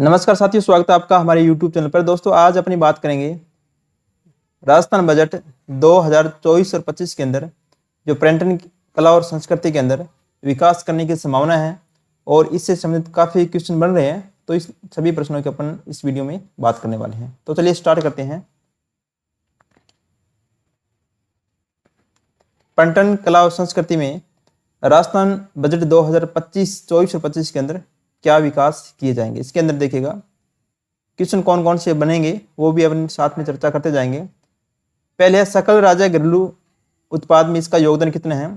नमस्कार साथियों, स्वागत है आपका हमारे YouTube चैनल पर। दोस्तों, आज अपनी बात करेंगे राजस्थान बजट 2024 और 25 के अंदर जो पर्यटन कला और संस्कृति के अंदर विकास करने की संभावना है और इससे संबंधित काफ़ी क्वेश्चन बन रहे हैं। तो इस सभी प्रश्नों के अपन इस वीडियो में बात करने वाले हैं। तो चलिए स्टार्ट करते हैं। पर्यटन कला और संस्कृति में राजस्थान बजट 2024 और 25 के अंदर क्या विकास किए जाएंगे, इसके अंदर देखिएगा क्वेश्चन कौन कौन से बनेंगे वो भी अपन साथ में चर्चा करते जाएंगे। पहले है सकल राज्य घरेलू उत्पाद में इसका योगदान कितना है।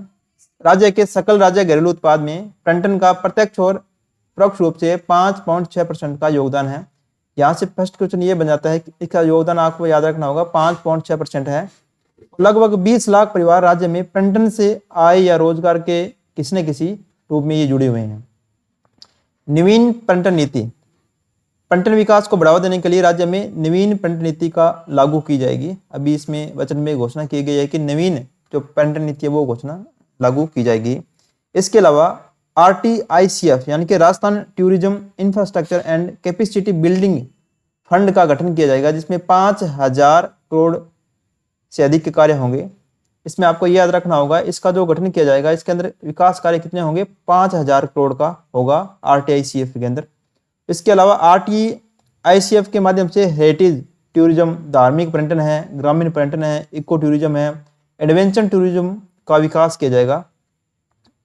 राज्य के सकल राज्य घरेलू उत्पाद में पर्यटन का प्रत्यक्ष और परोक्ष रूप से 5.6% का योगदान है। यहाँ से फर्स्ट क्वेश्चन ये बन जाता है कि इसका योगदान आपको याद रखना होगा 5.6% है। लगभग 20 लाख परिवार राज्य में पर्यटन से आय या रोजगार के किसी न किसी रूप में ये जुड़े हुए हैं। नवीन पर्यटन नीति, पर्यटन विकास को बढ़ावा देने के लिए राज्य में नवीन पर्यटन नीति का लागू की जाएगी। अभी इसमें वचन में घोषणा की गई है कि नवीन जो पर्यटन नीति है वो घोषणा लागू की जाएगी। इसके अलावा RTICF यानी कि Rajasthan tourism infrastructure and capacity building fund का गठन किया जाएगा, जिसमें 5000 करोड़ से अधिक के कार्य होंगे। इसमें आपको याद रखना होगा इसका जो गठन किया जाएगा इसके अंदर विकास कार्य कितने होंगे, 5000 करोड़ का होगा RTICF के अंदर। इसके अलावा RTICF के माध्यम से हेरिटेज टूरिज्म, धार्मिक पर्यटन है, ग्रामीण पर्यटन है, इको टूरिज्म है, एडवेंचर टूरिज्म का विकास किया जाएगा।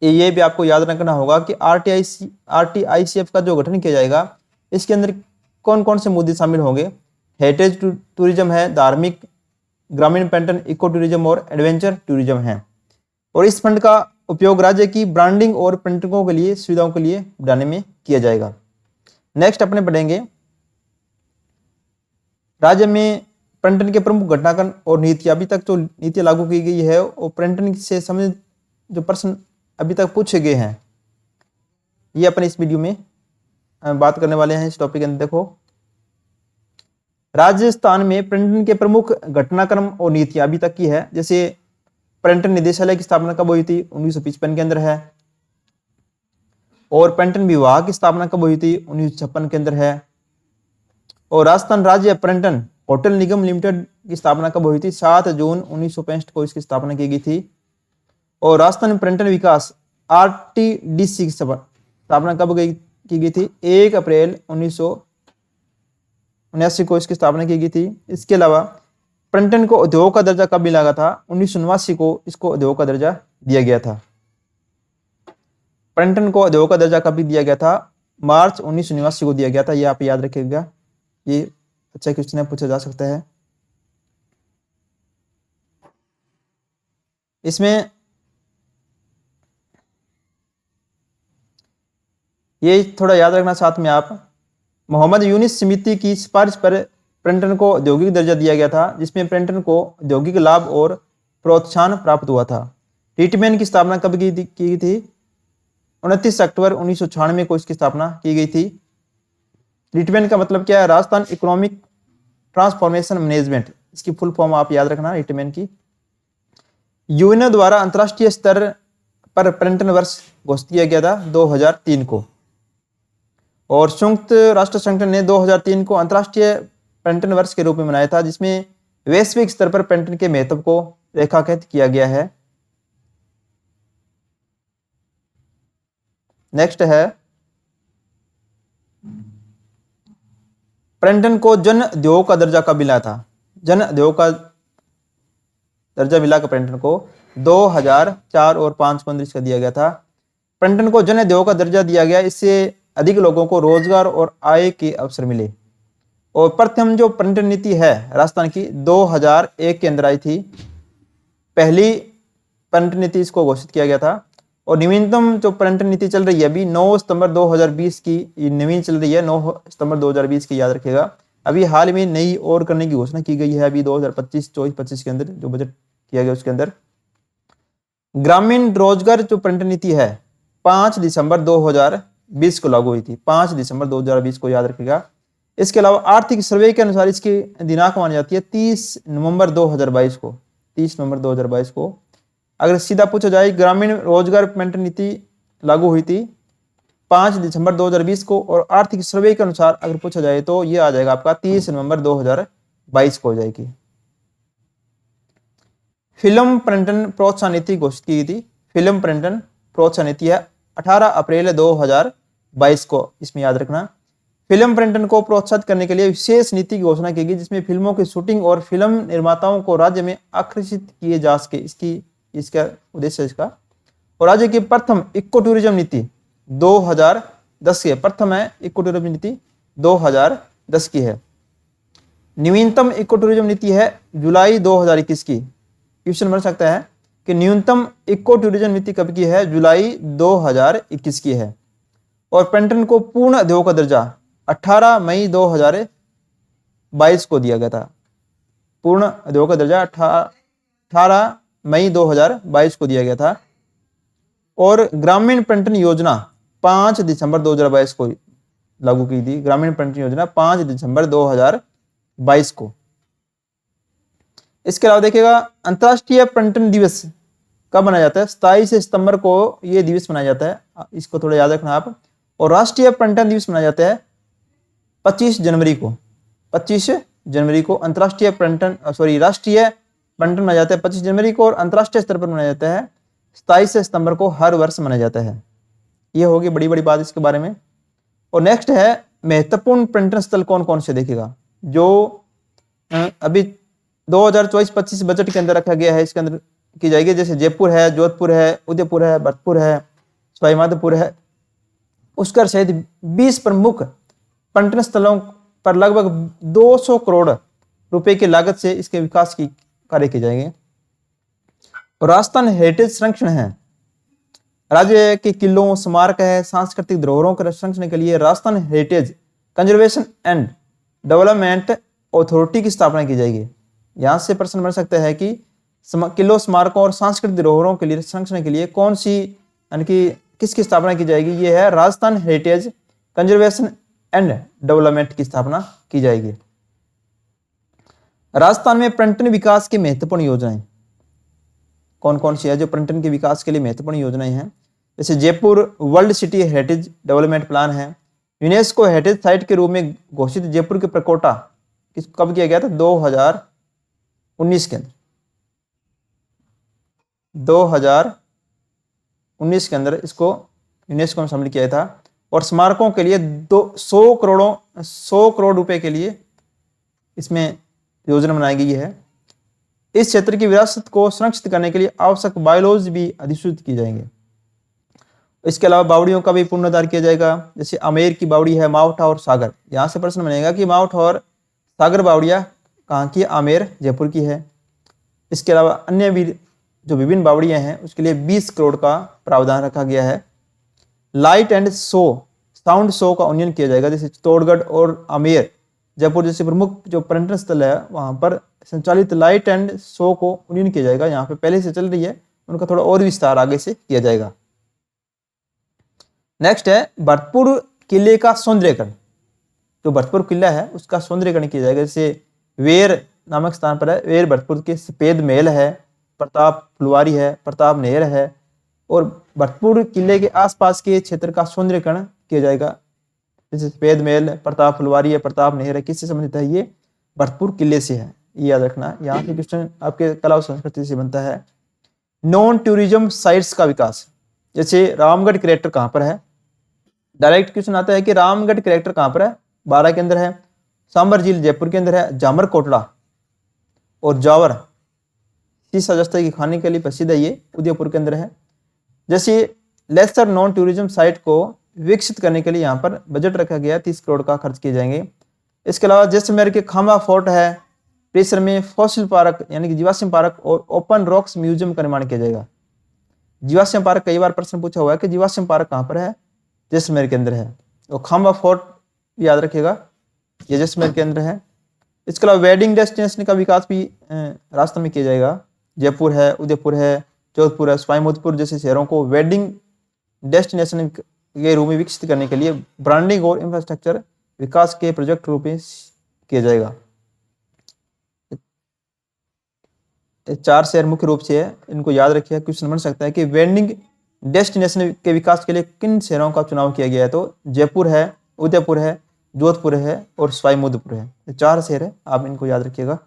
ये भी आपको याद रखना होगा कि RTICF का जो गठन किया जाएगा इसके अंदर कौन कौन से मुद्दे शामिल होंगे। हेरिटेज टूरिज्म है, धार्मिक, ग्रामीण पर्यटन, इको टूरिज्म और एडवेंचर टूरिज्म है। और इस फंड का उपयोग राज्य की ब्रांडिंग और पर्यटकों के लिए सुविधाओं के लिए बढ़ाने में किया जाएगा। नेक्स्ट अपने पढ़ेंगे राज्य में पर्यटन के प्रमुख घटनाक्रम और नीतियां। अभी तक जो नीतियां लागू की गई है और पर्यटन से संबंधित जो प्रश्न अभी तक पूछे गए हैं ये अपन इस वीडियो में बात करने वाले हैं। इस टॉपिक के अंदर देखो, राजस्थान में पर्यटन के प्रमुख घटनाक्रम और नीतियां अभी तक की है। जैसे पर्यटन निदेशालय की स्थापना कब हुई थी, 1955 के अंदर है। और पर्यटन विभाग की स्थापना कब हुई थी, 1956 के अंदर है। और राजस्थान राज्य पर्यटन होटल निगम लिमिटेड की स्थापना कब हुई थी, 7 जून 1965 को इसकी स्थापना की गई थी। और राजस्थान पर्यटन विकास RTDC की स्थापना कब की गई थी, 1 अप्रैल 1979 को इसकी स्थापना की गई थी। इसके अलावा पर्यटन को उद्योग का दर्जा कब मिला था, 1989 को इसको उद्योग का दर्जा दिया गया था। पर्यटन को उद्योग का दर्जा कब दिया गया था, मार्च 1989 को दिया गया था। ये आप याद रखिएगा, ये अच्छा क्वेश्चन पूछा जा सकता है। इसमें ये थोड़ा याद रखना साथ में आप, मोहम्मद यूनिस समिति की सिफारिश पर पर्यटन को औद्योगिक दर्जा दिया गया था, जिसमें पर्यटन को औद्योगिक लाभ और प्रोत्साहन प्राप्त हुआ था। रीटमैन की स्थापना कब की गई थी, 29 अक्टूबर 1996 को इसकी स्थापना की गई थी। रीटमैन का मतलब क्या है, राजस्थान इकोनॉमिक ट्रांसफॉर्मेशन मैनेजमेंट, इसकी फुल फॉर्म आप याद रखना रीटमैन की। यूएनओ द्वारा अंतर्राष्ट्रीय स्तर पर पर्यटन वर्ष घोषित किया गया था 2003 को। और संयुक्त राष्ट्र संगठन ने 2003 को अंतर्राष्ट्रीय पर्यटन वर्ष के रूप में मनाया था, जिसमें वैश्विक स्तर पर पर्यटन के महत्व को रेखांकित किया गया है। नेक्स्ट है पर्यटन को जन उद्योग का दर्जा कब मिला था। जन उद्योग का दर्जा मिला का पर्यटन को 2004 और 5 को इसका दिया गया था। पर्यटन को जन उद्योग का दर्जा दिया गया, इससे अधिक लोगों को रोजगार और आय के अवसर मिले। और प्रथम जो पर्यटन नीति है राजस्थान की 2001 के अंदर आई थी, पहली पर्यटन नीति इसको घोषित किया गया था। और नवीनतम जो पर्यटन नीति चल रही है अभी 9 सितंबर 2020 की नवीन चल रही है, 9 सितंबर 2020 की याद रखिएगा। अभी हाल में नई और करने की घोषणा की गई है अभी 2025 के अंदर जो बजट किया गया उसके अंदर। ग्रामीण रोजगार जो पर्यटन नीति है 5 दिसंबर 2020 को लागू हुई थी, 5 दिसंबर 2020 को याद रखिएगा। इसके अलावा आर्थिक सर्वे के अनुसार इसकी दिनांक मानी जाती है 30 नवंबर 2022 को, 30 नवंबर 2022 को। अगर सीधा पूछा जाए ग्रामीण रोजगार पर्यटन नीति लागू हुई थी 5 दिसंबर 2020 को, और आर्थिक सर्वे के अनुसार अगर पूछा जाए तो ये आ जाएगा आपका 30 नवंबर 2022 को हो जाएगी। फिल्म पर्यटन प्रोत्साहन नीति घोषित की गई थी। फिल्म पर्यटन प्रोत्साहन नीति है 18 अप्रैल 2022 को, इसमें याद रखना। फिल्म पर्यटन को प्रोत्साहित करने के लिए विशेष नीति की घोषणा की गई, जिसमें फिल्मों की शूटिंग और फिल्म निर्माताओं को राज्य में आकर्षित किए जा सके, इसका उद्देश्य इसका। और राज्य की प्रथम इको टूरिज्म नीति 2010 की है, प्रथम है इको टूरिज्म नीति 2010 की है। न्यूनतम इको टूरिज्म नीति है जुलाई 2021 की। क्वेश्चन बन सकता है कि न्यूनतम इको टूरिज्म नीति कब की है? जुलाई 2021 की है। और पर्यटन को पूर्ण उद्योग का दर्जा 18 मई 2022 को दिया गया था। पूर्ण उद्योग का दर्जा 18 मई 2022 को दिया गया था। और ग्रामीण पर्यटन योजना 5 दिसंबर 2022 को लागू की थी। ग्रामीण पर्यटन योजना 5 दिसंबर 2022 को। इसके अलावा देखिएगा, अंतर्राष्ट्रीय पर्यटन दिवस कब मनाया जाता है? 27 सितंबर को यह दिवस मनाया जाता है, इसको थोड़ा याद रखना आप। और राष्ट्रीय पर्यटन दिवस मनाया जाता है 25 जनवरी को। 25 जनवरी को अंतर्राष्ट्रीय पर्यटन राष्ट्रीय पर्यटन मनाया जाता है 25 जनवरी को, और अंतर्राष्ट्रीय स्तर पर मनाया जाता है 27 सितंबर को, हर वर्ष मनाया जाता है। यह होगी बड़ी बड़ी बात इसके बारे में। और नेक्स्ट है महत्वपूर्ण पर्यटन स्थल कौन कौन से देखिएगा, जो अभी 2024-25 बजट के अंदर रखा गया है, इसके अंदर की जाएगी। जैसे जयपुर है, जोधपुर है, उदयपुर है, भरतपुर है, सवाईमाधोपुर है। उसका सहित 20 प्रमुख पर्यटन स्थलों पर लगभग 200 करोड़ रुपए की लागत से इसके विकास की कार्य किए जाएंगे। राजस्थान हेरिटेज संरक्षण है, राज्य के किलों, स्मारक है, सांस्कृतिक धरोहरों के संरक्षण के लिए Rajasthan heritage conservation and development authority की स्थापना की जाएगी। यहां से प्रश्न बन सकता है कि किलो, स्मारकों और सांस्कृतिक धरोहरों के लिए संरक्षण के लिए कौन सी, यानी कि किसकी स्थापना की जाएगी? ये है Rajasthan heritage conservation and development की स्थापना की जाएगी। राजस्थान में पर्यटन विकास की महत्वपूर्ण योजनाएं कौन कौन सी है? जो पर्यटन के विकास के लिए महत्वपूर्ण योजनाएं हैं, जैसे Jaipur world city heritage development plan है। यूनेस्को हेरिटेज साइट के रूप में घोषित जयपुर के प्रकोटा कब किया गया था? 2019 के अंदर। 2019 के अंदर इसको यूनेस्को में शामिल किया था। और स्मारकों के लिए 100 करोड़ रुपए के लिए इसमें योजना बनाई गई है। इस क्षेत्र की विरासत को संरक्षित करने के लिए आवश्यक बायलॉज भी अधिसूचित की जाएंगे। इसके अलावा बावड़ियों का भी पुनरुद्धार किया जाएगा। जैसे आमेर की बावड़ी है, मावठा और सागर। यहां से प्रश्न बनेगा कि मावठा और सागर बावड़िया कहाँ की? आमेर जयपुर की है। इसके अलावा अन्य भी जो विभिन्न बावड़ियां हैं उसके लिए 20 करोड़ का प्रावधान रखा गया है। लाइट एंड साउंड शो का उन्नयन किया जाएगा। जैसे चित्तौड़गढ़ और आमेर जयपुर जैसे प्रमुख जो पर्यटन स्थल है, वहां पर संचालित लाइट एंड शो को उन्नयन किया जाएगा। यहाँ पे पहले से चल रही है, उनका थोड़ा और विस्तार आगे से किया जाएगा। नेक्स्ट है भरतपुर किले का सौंदर्यीकरण। जो भरतपुर किला है उसका सौंदर्यीकरण किया जाएगा। जैसे वेर नामक स्थान पर है, वेर भरतपुर के सफेद महल है, प्रताप फुलवारी है, प्रताप नहर है। और भरतपुर किले के आसपास के क्षेत्र का सौंदर्यीकरण किया जाएगा। जैसे सफेद महल, प्रताप फुलवारी है, प्रताप नहर है, किससे संबंधित है? ये भरतपुर किले से है, ये याद रखना। यहाँ से क्वेश्चन आपके कला और संस्कृति से बनता है। नॉन टूरिज्म साइट्स का विकास, जैसे रामगढ़ कलेक्टर कहाँ पर है? डायरेक्ट क्वेश्चन आता है कि रामगढ़ कलेक्टर कहाँ पर है? 12 के अंदर है। सांबर झील जयपुर के अंदर है। जामर कोटड़ा और जावर सीसा जस्ता की खाने के लिए प्रसिद्ध है, ये उदयपुर के अंदर है। जैसे लेसर नॉन टूरिज्म साइट को विकसित करने के लिए यहाँ पर बजट रखा गया, 30 करोड़ का खर्च किए जाएंगे। इसके अलावा जैसलमेर के खांबा फोर्ट है, परिसर में फॉसिल पार्क यानी कि जीवाश्म पार्क और ओपन रॉक्स म्यूजियम का निर्माण किया जाएगा। जीवाश्म पार्क कई बार प्रश्न पूछा हुआ है कि जीवाश्म पार्क कहाँ पर है? जैसलमेर के अंदर है। और खांबा फोर्ट याद रखिएगा, ये जैसलमेर के अंदर है। इसके अलावा वेडिंग डेस्टिनेशन का विकास भी राजस्थान में किया जाएगा। जयपुर है, उदयपुर है, जोधपुर है, सवाईमाधोपुर जैसे शहरों को वेडिंग डेस्टिनेशन के रूप में विकसित करने के लिए ब्रांडिंग और इंफ्रास्ट्रक्चर विकास के प्रोजेक्ट रूप में किया जाएगा। 4 शहर मुख्य रूप से है, इनको याद रखिए। क्वेश्चन बन सकता है कि वेडिंग डेस्टिनेशन के विकास के लिए किन शहरों का चुनाव किया गया है? तो जयपुर है, उदयपुर है, जोधपुर है और स्वाईमुदपुर है। ये 4 शहर है, आप इनको याद रखिएगा।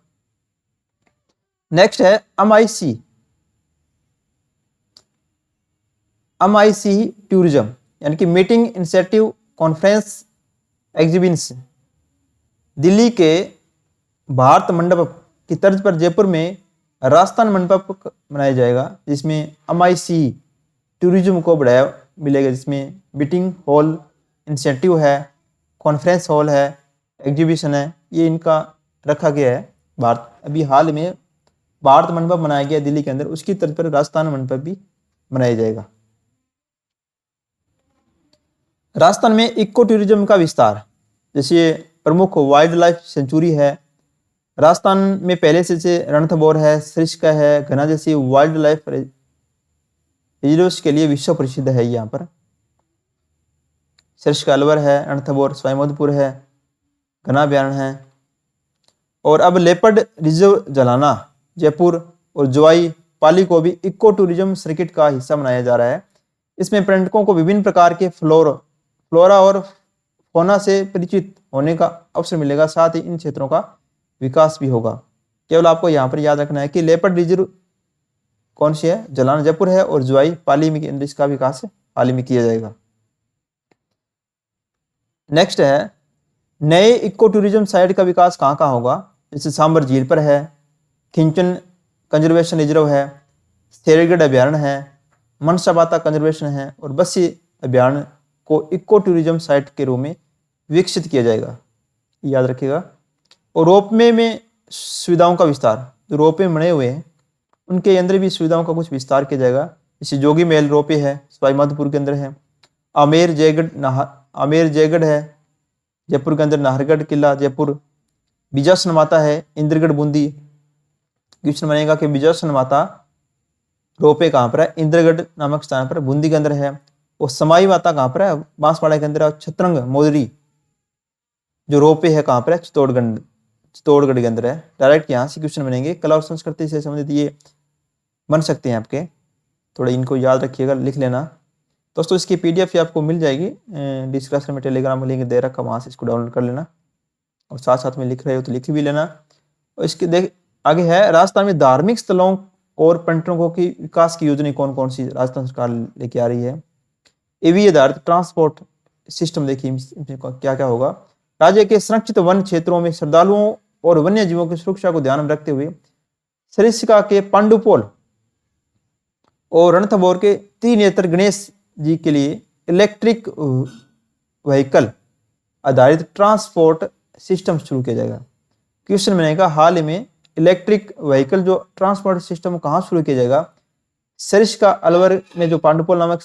नेक्स्ट है MIC, MIC टूरिज्म, यानी कि meeting, incentive, conference, exhibitions. Delhi के भारत मंडप की तर्ज पर जयपुर में राजस्थान मंडप बनाया जाएगा, जिसमें MIC टूरिज्म को बढ़ावा मिलेगा, जिसमें मीटिंग हॉल, इंसेंटिव है, कॉन्फ्रेंस हॉल है, एग्जीबिशन है, ये इनका रखा गया है। अभी हाल में भारत मंडप बनाया गया दिल्ली के अंदर, उसकी तर्ज पर राजस्थान मंडप भी बनाया जाएगा। राजस्थान में इको टूरिज्म का विस्तार, जैसे प्रमुख वाइल्ड लाइफ सेंचुरी है राजस्थान में, पहले से रणथंभौर है, सरिस्का है, घना जैसी वाइल्ड लाइफ रिजर्व्स के लिए विश्व प्रसिद्ध है। यहाँ पर सरिस्का अलवर है, रणथंभौर, स्वाईमुदपुर है, घना अभ्यारण्य है। और अब लेपर्ड रिजर्व जलाना, जयपुर और जोई पाली को भी इको टूरिज्म सर्किट का हिस्सा बनाया जा रहा है। इसमें पर्यटकों को विभिन्न प्रकार के फ्लोरा और फौना से परिचित होने का अवसर मिलेगा, साथ ही इन क्षेत्रों का विकास भी होगा। केवल आपको यहाँ पर याद रखना है कि लेपर्ड रिजर्व कौन सी है? जलाना जयपुर है, और जोई पाली में केंद्र इसका विकास हाल ही में किया जाएगा। नेक्स्ट है नए इको टूरिज्म साइट का विकास कहाँ कहाँ होगा? जैसे सांबर झील पर है, खिंचन कंजर्वेशन रिजर्व है, शेरगढ़ अभ्यारण्य है, मनसाबाता कंजर्वेशन है, और बस्सी अभ्यारण्य को इको टूरिज्म साइट के रूप में विकसित किया जाएगा, याद रखिएगा। और रोपवे में सुविधाओं का विस्तार, जो रोपवे बने हुए हैं उनके अंदर भी सुविधाओं का कुछ विस्तार किया जाएगा। जैसे जोगी महल रोपवे है, स्वाईमाधोपुर के अंदर है, आमेर जयगढ़ है जयपुर के अंदर, नाहरगढ़ किला जयपुर, बिजासन माता है इंद्रगढ़ बूंदी। क्वेश्चन बनेगा कि बिजासन माता रोपवे कहाँ पर है? इंद्रगढ़ नामक स्थान पर बूंदी के अंदर है। और समाई माता कहाँ पर है? बांसवाड़ा के अंदर। छतरंग मोदरी जो रोपवे है कहाँ पर है? चित्तौड़गढ़ के अंदर है। डायरेक्ट यहाँ से क्वेश्चन बनेंगे, कला और संस्कृति से संबंधित ये बन सकते हैं आपके, थोड़ा इनको याद रखिएगा, लिख लेना। दोस्तों इसकी PDF आपको मिल जाएगी डिस्क्रिप्शन में, टेलीग्राम में लिंक दे रखा, वहाँ से इसको डाउनलोड कर लेना, और साथ साथ में लिख रहे हो तो लिख भी लेना। और इसके आगे है राजस्थान में धार्मिक स्थलों और पर्यटकों की विकास की योजना कौन कौन सी राजस्थान सरकार लेके आ रही है? EV आधारित ट्रांसपोर्ट सिस्टम, देखिए क्या क्या होगा। राज्य के संरक्षित वन क्षेत्रों में श्रद्धालुओं और वन्य जीवों की सुरक्षा को ध्यान में रखते हुए सरिस्का के पांडुपोल और रणथंभौर के त्रिनेत्र गणेश जी के लिए इलेक्ट्रिक व्हीकल आधारित ट्रांसपोर्ट सिस्टम शुरू किया जाएगा। क्वेश्चन बनेगा हाल ही में इलेक्ट्रिक व्हीकल जो ट्रांसपोर्ट सिस्टम कहाँ शुरू किया जाएगा? सरिस्का अलवर में जो पांडुपोल नामक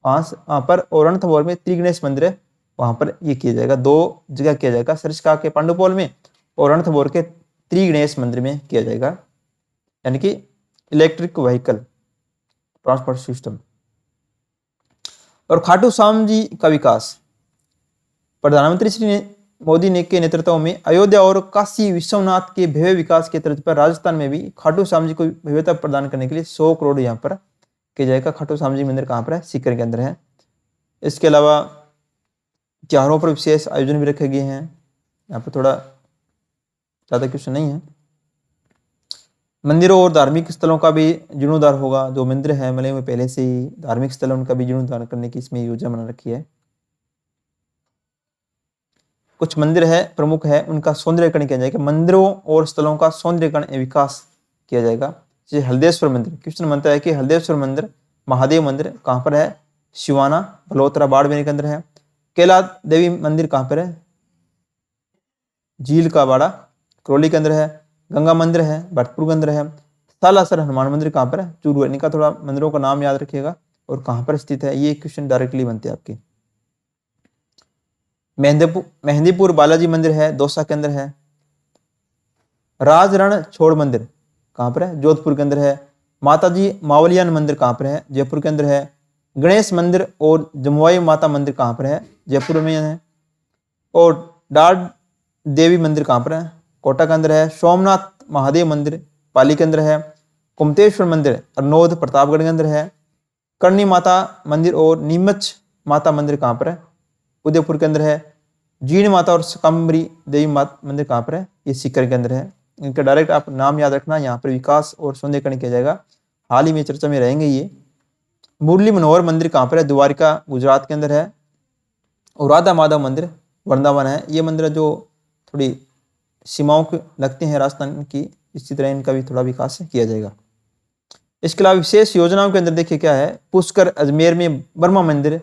वहां पर, और रणथंभौर में त्रिगणेश मंदिर है वहां पर ये किया जाएगा। 2 जगह किया जाएगा, सरिस्का के पांडुपोल में और रणथंभौर के त्रिगणेश मंदिर में किया जाएगा, यानी कि इलेक्ट्रिक व्हीकल ट्रांसपोर्ट सिस्टम। और खाटू श्याम जी का विकास, प्रधानमंत्री श्री मोदी ने के नेतृत्व में अयोध्या और काशी विश्वनाथ के भव्य विकास के तर्ज पर राजस्थान में भी खाटू श्याम जी को भव्यता प्रदान करने के लिए 100 करोड़ यहाँ पर किया जाएगा। खाटू श्याम जी मंदिर कहाँ पर है? सीकर के अंदर है। इसके अलावा त्योहारों पर विशेष आयोजन भी रखे गए हैं। यहाँ पर थोड़ा ज़्यादा क्वेश्चन नहीं है। मंदिरों और धार्मिक स्थलों का भी जीर्णोद्धार होगा। जो मंदिर है मिले हुए पहले से ही धार्मिक स्थल, उनका भी जीर्णोद्धार करने की इसमें योजना बना रखी है। कुछ मंदिर है प्रमुख है, उनका सौंदर्यकरण किया जाएगा। मंदिरों और स्थलों का सौंदर्यकरण विकास किया जाएगा। जैसे हल्देश्वर मंदिर, क्वेश्चन बनता है कि हल्देश्वर मंदिर महादेव मंदिर कहाँ पर है? शिवाना बलोत्रा बाड़मेर के अंदर है। कैला देवी मंदिर कहाँ पर है? झील का बाड़ा करौली के अंदर है। गंगा मंदिर है भरतपुर के अंदर है। सालासर हनुमान मंदिर कहाँ पर है? चूरू। इनका थोड़ा मंदिरों का नाम याद रखिएगा और कहाँ पर स्थित है, ये क्वेश्चन डायरेक्टली बनते हैं आपके। मेहंदीपुर बालाजी मंदिर है, दौसा के अंदर है। राजरण छोड़ मंदिर कहाँ पर है? जोधपुर के अंदर है। माताजी मावलियान मंदिर कहाँ पर है? जयपुर के अंदर है। गणेश मंदिर और जमुई माता मंदिर कहाँ पर है? जयपुर में है। और डाड देवी मंदिर कहाँ पर है? कोटा के अंदर है। सोमनाथ महादेव मंदिर पाली के अंदर है। कुमतेश्वर मंदिर अरनोद प्रतापगढ़ के अंदर है। करणी माता मंदिर और नीमच माता मंदिर कहाँ पर है? उदयपुर के अंदर है। जीण माता और शाकंभरी देवी माता मंदिर कहाँ पर है? ये सीकर के अंदर है। इनका डायरेक्ट आप नाम याद रखना। यहाँ पर विकास और सौंदर्यीकरण किया जाएगा, हाल ही में चर्चा में रहेंगे ये। मुरली मनोहर मंदिर कहाँ पर है? द्वारिका गुजरात के अंदर है। और राधा माधव मंदिर वृंदावन है। ये मंदिर जो थोड़ी सीमाओं के लगते हैं राजस्थान की, इसी तरह इनका भी थोड़ा विकास किया जाएगा। इसके अलावा विशेष योजनाओं के अंदर देखिए क्या है, पुष्कर अजमेर में ब्रह्मा मंदिर,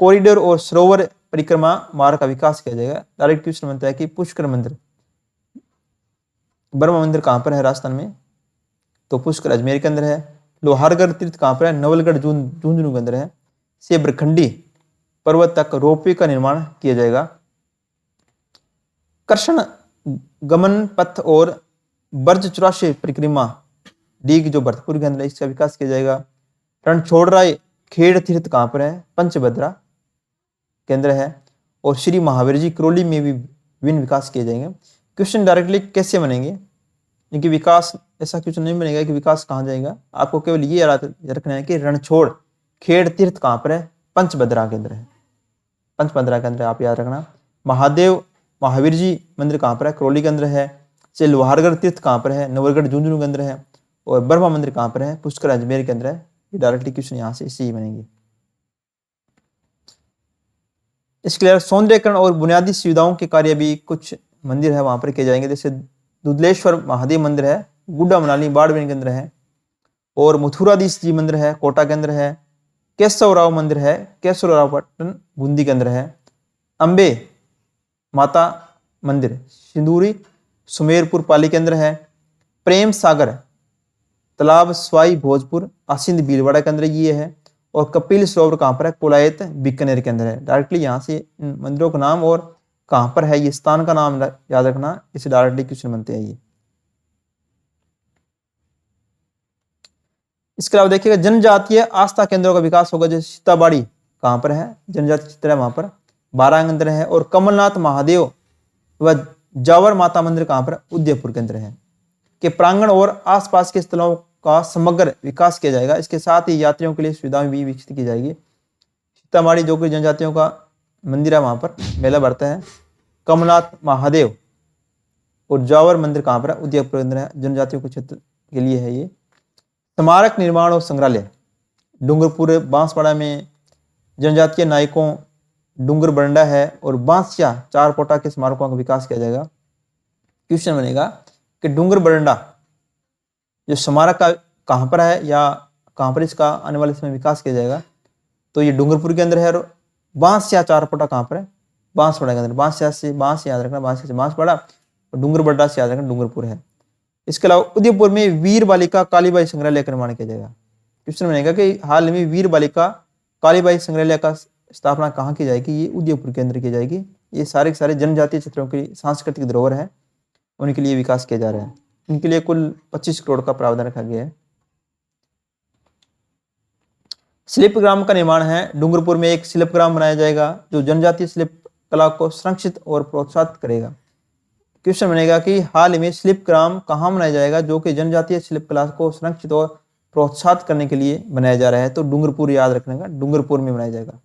कॉरिडोर और सरोवर परिक्रमा मार्ग का विकास किया जाएगा। डायरेक्ट क्वेश्चन बनता है कि पुष्कर मंदिर ब्रह्मा मंदिर कहाँ पर है राजस्थान में? तो पुष्कर अजमेर के अंदर है। लोहारगढ़ तीर्थ कहाँ पर है? नवलगढ़ झुंझुनू के अंदर है। सेब्रखंडी पर्वत तक रोपवे का निर्माण किया जाएगा। कृष्ण गमन पथ और ब्रज 84 परिक्रमा डीग जो भरतपुर के अंदर है, इसका विकास किया जाएगा। रणछोड़राय खेड़ तीर्थ कहाँ पर है? पंचभद्रा के अंदर है। और श्री महावीर जी करौली में भी विभिन्न विकास किए जाएंगे। क्वेश्चन डायरेक्टली कैसे बनेंगे, क्योंकि विकास ऐसा क्वेश्चन नहीं बनेगा कि विकास कहाँ जाएगा। आपको केवल ये याद रखना है कि रणछोड़ खेड़ तीर्थ कहाँ पर है? पंचभद्रा के अंदर है। पंचभद्रा के अंदर आप याद रखना। महादेव महावीर जी मंदिर कहाँ पर है? करौली के अंदर है। से लोहारगढ़ तीर्थ कहाँ पर है? नवलगढ़ झुंझुनू के अंदर है। और ब्रह्मा मंदिर कहाँ पर है? पुष्कर अजमेर के अंदर है। ये डायरेक्टली क्वेश्चन यहाँ से इसी ही बनेंगे। इसके लिए सौंदर्यकरण और बुनियादी सुविधाओं के कार्य भी कुछ मंदिर है वहां पर किए जाएंगे। जैसे दुधलेश्वर महादेव मंदिर है, गुड्डा मनाली बाड़मेर के अंदर है। और मथुराधीश जी मंदिर है, कोटा के अंदर है। केशवराव मंदिर है, केशवराव पट्टन बूंदी के अंदर है। अंबे माता मंदिर सिंदूरी सुमेरपुर पाली के अंदर है। प्रेम सागर तालाब स्वाई भोजपुर आसिंद भीलवाड़ा के अंदर ये है। और कपिल सरोवर कहाँ पर है? कोलायत बीकानेर के अंदर है। डायरेक्टली यहाँ से इन मंदिरों का नाम और कहाँ पर है ये स्थान का नाम याद रखना, इसे डायरेक्टली क्वेश्चन बनते हैं ये। इसके अलावा देखिएगा जनजातीय आस्था केंद्रों का विकास होगा। जैसे सीताबाड़ी कहाँ पर है? जनजातीय चित्र है वहां पर, बारह के अंदर है। और कमलनाथ महादेव व जावर माता मंदिर कहाँ पर? उदयपुर के अंदर है। के प्रांगण और आसपास के स्थलों का समग्र विकास किया जाएगा। इसके साथ ही यात्रियों के लिए सुविधाएं भी विकसित की जाएगी। सीतामाढ़ी जो कि जनजातियों का मंदिर है, वहां पर मेला बढ़ता है। कमलनाथ महादेव और जावर मंदिर कहाँ पर है? उदयपुर के अंदर है। जनजातियों के क्षेत्र के लिए है ये। स्मारक निर्माण और संग्रहालय डूंगरपुर बांसवाड़ा में जनजातीय नायकों डूंगर बरंडा है और बांसिया चार पोटा के स्मारकों का विकास किया जाएगा। क्वेश्चन बनेगा कि डूंगर बरंडा जो स्मारक का कहाँ पर है या कहाँ पर इसका आने वाले समय विकास किया जाएगा? तो ये डूंगरपुर के अंदर है। और बांसिया चार पोटा कहाँ पर है? बांसवाड़ा के अंदर। बांसिया से बांस याद रखना, बांसिया से बांसवाड़ा, और डूंगर बरंडा से याद रखना डूंगरपुर है। इसके अलावा उदयपुर में वीर बालिका कालीबाई संग्रहालय का निर्माण किया जाएगा। क्वेश्चन बनेगा कि हाल में वीर बालिका कालीबाई संग्रहालय का स्थापना कहाँ की जाएगी? ये उदयपुर के अंदर की जाएगी। ये सारे के सारे जनजातीय क्षेत्रों की सांस्कृतिक धरोहर है, उनके लिए विकास किया जा रहा है। इनके लिए कुल 25 करोड़ का प्रावधान रखा गया है। शिल्पग्राम का निर्माण है। डूंगरपुर में एक शिल्पग्राम बनाया जाएगा जो जनजातीय शिल्प कला को संरक्षित और प्रोत्साहित करेगा। क्वेश्चन बनेगा कि हाल में शिल्पग्राम कहाँ बनाया जाएगा जो कि जनजातीय शिल्प कला को संरक्षित और प्रोत्साहित करने के लिए बनाया जा रहा है? तो डूंगरपुर याद रखने का, डूंगरपुर में बनाया जाएगा।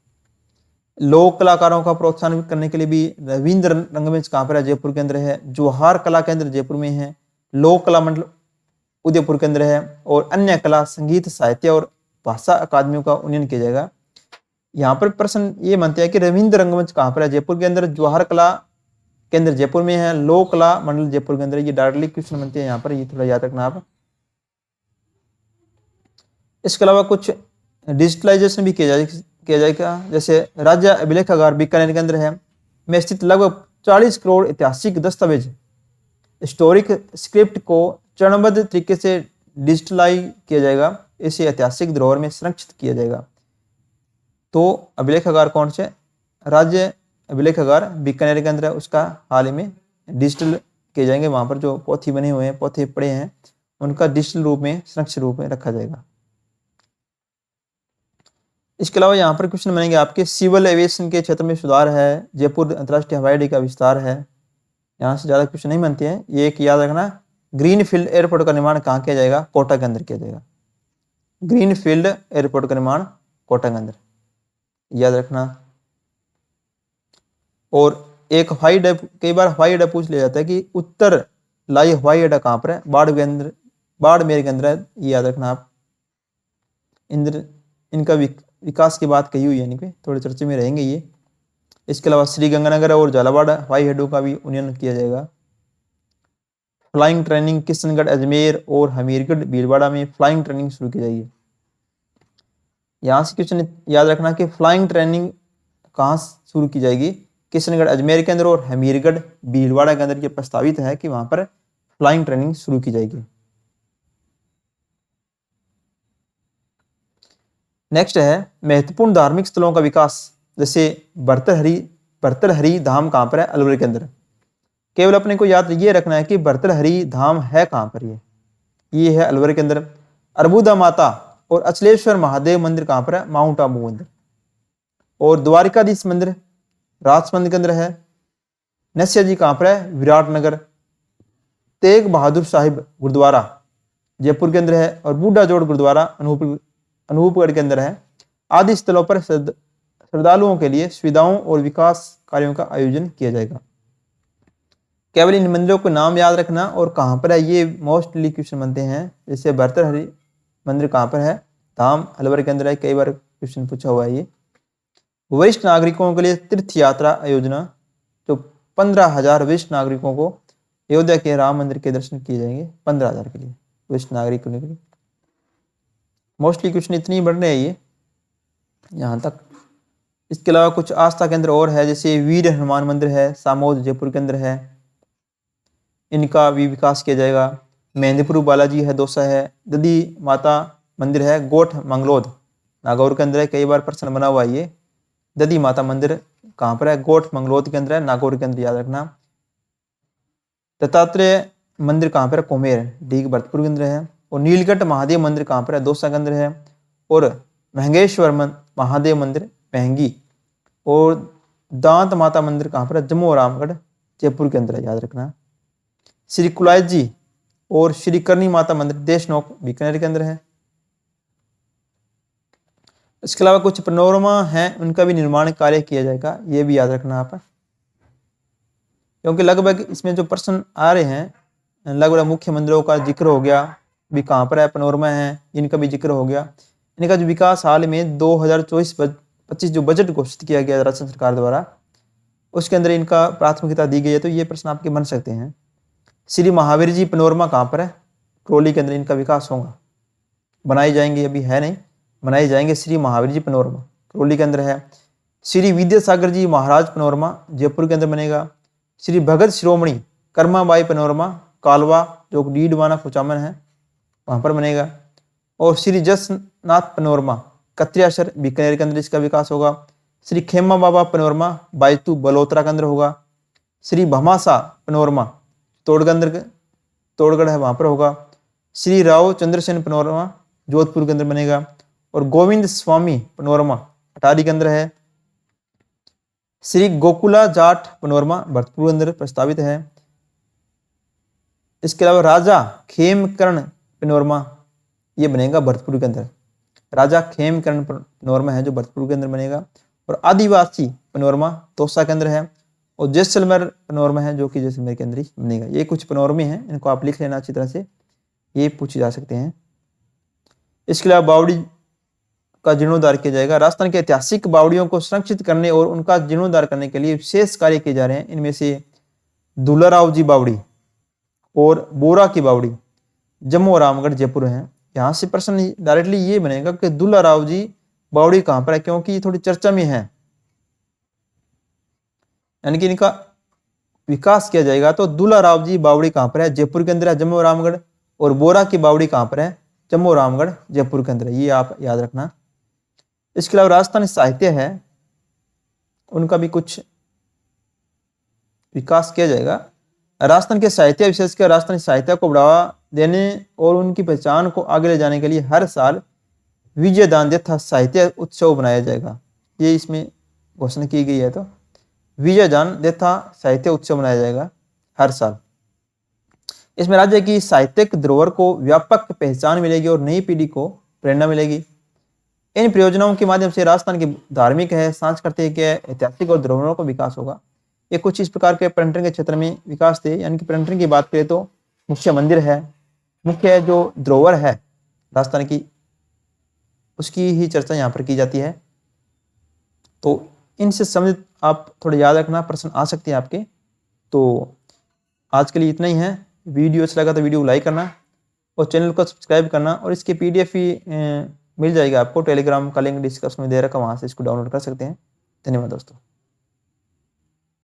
लोक कलाकारों का प्रोत्साहन करने के लिए भी रविंद्र रंगमंच कहाँ पर है? जयपुर के अंदर है। जोहार कला केंद्र जयपुर में है। लोक कला मंडल उदयपुर के अंदर है। और अन्य कला संगीत साहित्य और भाषा अकादमियों का उन्नयन किया जाएगा। यहाँ पर प्रश्न ये मानते हैं कि रविंद्र रंगमंच कहाँ पर है? जयपुर के अंदर। जोहार कला केंद्र जयपुर में है। लोक कला मंडल जयपुर के अंदर। ये डायरेक्टली क्वेश्चन बनते हैं यहाँ पर, ये थोड़ा याद रखना आप। इसके अलावा कुछ डिजिटलाइजेशन भी किया जाएगा। जैसे राज्य अभिलेखागार बीकानेर के अंदर है में स्थित लगभग 40 करोड़ ऐतिहासिक दस्तावेज हिस्टोरिक स्क्रिप्ट को चरणबद्ध तरीके से डिजिटलाइज किया जाएगा। इसे ऐतिहासिक धरोहर में संरक्षित किया जाएगा। तो अभिलेखागार कौन से? राज्य अभिलेखागार बीकानेर के अंदर है, उसका हाल ही में डिजिटल किए जाएंगे। वहां पर जो पोथी बने हुए हैं, पोथी पड़े हैं, उनका डिजिटल रूप में संरक्षित रूप में रखा जाएगा। इसके अलावा यहाँ पर क्वेश्चन बनेंगे आपके सिविल एविएशन के क्षेत्र में सुधार है। जयपुर अंतर्राष्ट्रीय हवाई अड्डे का विस्तार है। यहाँ से ज्यादा क्वेश्चन नहीं बनते हैं। ये एक याद रखना, ग्रीन फील्ड एयरपोर्ट का निर्माण कहाँ किया जाएगा? कोटा के अंदर किया जाएगा। ग्रीन फील्ड एयरपोर्ट का निर्माण कोटा के अंदर, याद रखना। और एक हवाई अड्डा, कई बार हवाई अड्डा पूछ लिया जाता है कि उत्तर लाई हवाई अड्डा कहाँ पर है, बाड़मेर के अंदर है, ये याद रखना आप। इनका विकास की बात कही हुई है, यानी कि थोड़े चर्चे में रहेंगे ये। इसके अलावा श्रीगंगानगर और झालावाड़ हवाई अड्डों का भी उन्नयन किया जाएगा। फ्लाइंग ट्रेनिंग किशनगढ़, अजमेर और हमीरगढ़ भीलवाड़ा में फ्लाइंग ट्रेनिंग शुरू की जाएगी। यहाँ से क्वेश्चन याद रखना कि फ्लाइंग ट्रेनिंग कहाँ शुरू की जाएगी, किशनगढ़ अजमेर के अंदर और हमीरगढ़ भीलवाड़ा के अंदर ये प्रस्तावित है कि वहां पर फ्लाइंग ट्रेनिंग शुरू की जाएगी। नेक्स्ट है महत्वपूर्ण धार्मिक स्थलों का विकास, जैसे भर्तृहरि धाम कहाँ पर है, अलवर के अंदर। केवल अपने को याद ये रखना है कि भर्तृहरि धाम है कहाँ पर, ये है अलवर के अंदर। अर्बुदा माता और अचलेश्वर महादेव मंदिर कहाँ पर है, माउंट आबू मंदिर। और द्वारिकाधीश मंदिर राजसमंद के अंदर है। नस्या जी कहाँ पर है, विराटनगर। तेग बहादुर साहिब गुरुद्वारा जयपुर के अंदर है। और बूढ़ा जोड़ गुरुद्वारा अनूपगढ़ के अंदर है। आदि स्थलों पर श्रद्धालुओं के लिए सुविधाओं और विकास कार्यों का आयोजन किया जाएगा। केवल इन मंदिरों को नाम याद रखना और कहाँ पर है, ये मोस्टली क्वेश्चन बनते हैं। जैसे भर्तृहरि मंदिर कहाँ पर है, धाम अलवर के अंदर है, कई बार क्वेश्चन पूछा हुआ है ये। वरिष्ठ नागरिकों के लिए तीर्थ यात्रा योजना, जो 15,000 वरिष्ठ नागरिकों को अयोध्या के राम मंदिर के दर्शन किए जाएंगे, 15,000 के लिए वरिष्ठ नागरिकों के लिए। मोस्टली क्वेश्चन इतनी बढ़ रहे हैं ये यहाँ तक। इसके अलावा कुछ आस्था केंद्र और है, जैसे वीर हनुमान मंदिर है, सामोद जयपुर के अंदर है, इनका भी विकास किया जाएगा। मेहंदीपुर बालाजी है, दौसा है। ददी माता मंदिर है, गोठ मंगलोद नागौर के अंदर है, कई बार प्रश्न बना हुआ है ये। ददी माता मंदिर कहाँ पर है, गोठ मंगलोद के अंदर है, नागौर के अंदर, याद रखना। दत्तात्रेय मंदिर कहाँ पर है, कोमेर डी भरतपुर के अंदर है। और नीलकंठ महादेव मंदिर कहाँ पर है, दौसा के अंदर है। और महंगेश्वर महादेव मंदिर महंगी। और दांत माता मंदिर कहाँ पर है, जम्मू और रामगढ़ जयपुर के अंदर है, याद रखना। श्री कुलायत जी और श्री करनी माता मंदिर देशनोक बीकानेर के अंदर है। इसके अलावा कुछ पैनोरमा हैं, उनका भी निर्माण कार्य किया जाएगा, ये भी याद रखना आप, क्योंकि लगभग इसमें जो प्रश्न आ रहे हैं, लगभग मुख्य मंदिरों का जिक्र हो गया, भी कहाँ पर है, पैनोरमा है, इनका भी जिक्र हो गया। इनका जो विकास हाल में 2024-25 जो बजट घोषित किया गया राजस्थान सरकार द्वारा, उसके अंदर इनका प्राथमिकता दी गई है, तो ये प्रश्न आपके बन सकते हैं। श्री महावीर जी पैनोरमा कहाँ पर है, ट्रोली के अंदर इनका विकास होगा, बनाई जाएंगे, अभी है नहीं, बनाए जाएंगे। श्री महावीर जी पैनोरमा ट्रोली के अंदर है। श्री विद्यासागर जी महाराज पैनोरमा जयपुर के अंदर बनेगा। श्री भगत शिरोमणि कर्माबाई पैनोरमा कालवा, जो डीडवाना कुचामन है, वहाँ पर बनेगा। और श्री जसनाथ पैनोरमा कत्रियासर बीकानेर के अंदर इसका विकास होगा। श्री खेमा बाबा पैनोरमा बायतू बलोत्रा के अंदर होगा। श्री भमासा पैनोरमा तोड़गढ़ है, वहाँ पर होगा। श्री राव चंद्रसेन पैनोरमा जोधपुर के अंदर बनेगा। और गोविंद स्वामी पैनोरमा अटारी के अंदर है। श्री गोकुला जाट पैनोरमा भरतपुर के अंदर प्रस्तावित है। इसके अलावा राजा खेमकर्ण पैनोरमा ये बनेगा भरतपुर के अंदर, राजा खेमकर्ण पैनोरमा है जो भरतपुर के अंदर बनेगा। और आदिवासी पैनोरमा दौसा के अंदर है। और जैसलमेर पैनोरमा है जो कि जैसलमेर के अंदर ही बनेगा। ये कुछ पैनोरमे हैं, इनको आप लिख लेना अच्छी तरह से, ये पूछे जा सकते हैं। इसके अलावा बावड़ी का जीर्णोद्धार किया जाएगा। राजस्थान के ऐतिहासिक बावड़ियों को संरक्षित करने और उनका जीर्णोद्धार करने के लिए विशेष कार्य किए जा रहे हैं। इनमें से दुलाराव जी बावड़ी और बोरा की बावड़ी जम्मू और रामगढ़ जयपुर है। यहाँ से प्रश्न डायरेक्टली ये बनेगा कि दुलाराव जी बावड़ी कहाँ पर है, क्योंकि ये थोड़ी चर्चा में है, यानी कि इनका विकास किया जाएगा। तो दुलाराव जी बावड़ी कहाँ पर है, जयपुर के अंदर है, जम्मू और रामगढ़। और बोरा की बावड़ी कहाँ पर है, जम्मू और रामगढ़ जयपुर के अंदर है, ये आप याद रखना। इसके अलावा राजस्थानी साहित्य है, उनका भी कुछ विकास किया जाएगा। राजस्थान के साहित्य, विशेषकर राजस्थानी साहित्य को बढ़ावा देने और उनकी पहचान को आगे ले जाने के लिए हर साल विजयदान तथा साहित्य उत्सव बनाया जाएगा, ये इसमें घोषणा की गई है। तो विजयदान तथा साहित्य उत्सव बनाया जाएगा हर साल। इसमें राज्य की साहित्यिक धरोहर को व्यापक पहचान मिलेगी और नई पीढ़ी को प्रेरणा मिलेगी। इन परियोजनाओं के माध्यम से राजस्थान की धार्मिक है, सांस्कृतिक है, ऐतिहासिक और धरोहरों का विकास होगा। ये कुछ इस प्रकार के पर्यटन के क्षेत्र में विकास थे। यानी कि पर्यटन की बात करें तो मुख्य मंदिर है, मुख्य जो धरोहर है राजस्थान की, उसकी ही चर्चा यहाँ पर की जाती है। तो इनसे संबंधित आप थोड़े याद रखना, प्रश्न आ सकते हैं आपके। तो आज के लिए इतना ही है। वीडियो अच्छा लगा तो वीडियो को लाइक करना और चैनल को सब्सक्राइब करना। और इसके PDF ही मिल जाएगा आपको, टेलीग्राम का लिंक डिस्क्रिप्शन में दे रखा, वहाँ से इसको डाउनलोड कर सकते हैं। धन्यवाद दोस्तों।